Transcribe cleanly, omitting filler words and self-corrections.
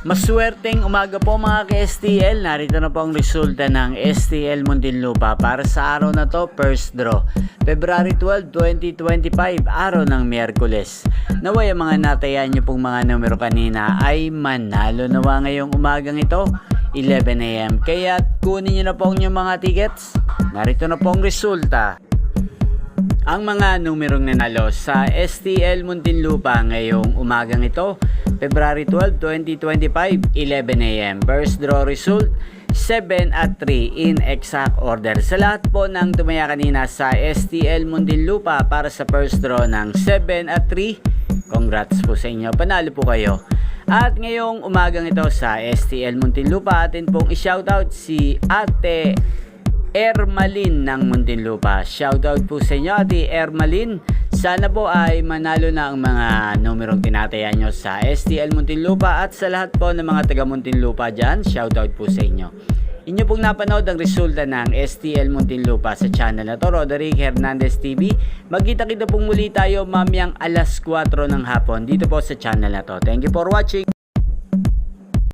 Maswerteng umaga po mga ka-STL. Narito na po ang resulta ng STL Muntinlupa para sa araw na to, first draw. February 12, 2025, araw ng Miyerkules. Naway ang mga natayan nyo pong mga numero kanina ay manalo nawa ngayong umagang ito, 11 AM. Kaya kunin nyo na po ang inyong mga tickets. Narito na po ang resulta. Ang mga numerong nanalo sa STL Muntinlupa ngayong umagang ito, February 12, 2025, 11 AM. First draw result, 7 at 3 in exact order. Sa lahat po ng tumaya kanina sa STL Muntinlupa para sa first draw ng 7 at 3, congrats po sa inyo. Panalo po kayo. At ngayong umagang ito sa STL Muntinlupa, atin pong i-shoutout si Ate Ermalin ng Muntinlupa. Shoutout po sa inyo, Ate Ermalin. Sana po ay manalo na ang mga numerong tinatayan nyo sa STL Muntinlupa at sa lahat po ng mga taga Muntinlupa dyan, shoutout po sa inyo. Inyo pong napanood ang resulta ng STL Muntinlupa sa channel na to, Roderick Hernandez TV. Magkita-kita pong muli tayo mamayang alas 4 ng hapon dito po sa channel na to. Thank you for watching.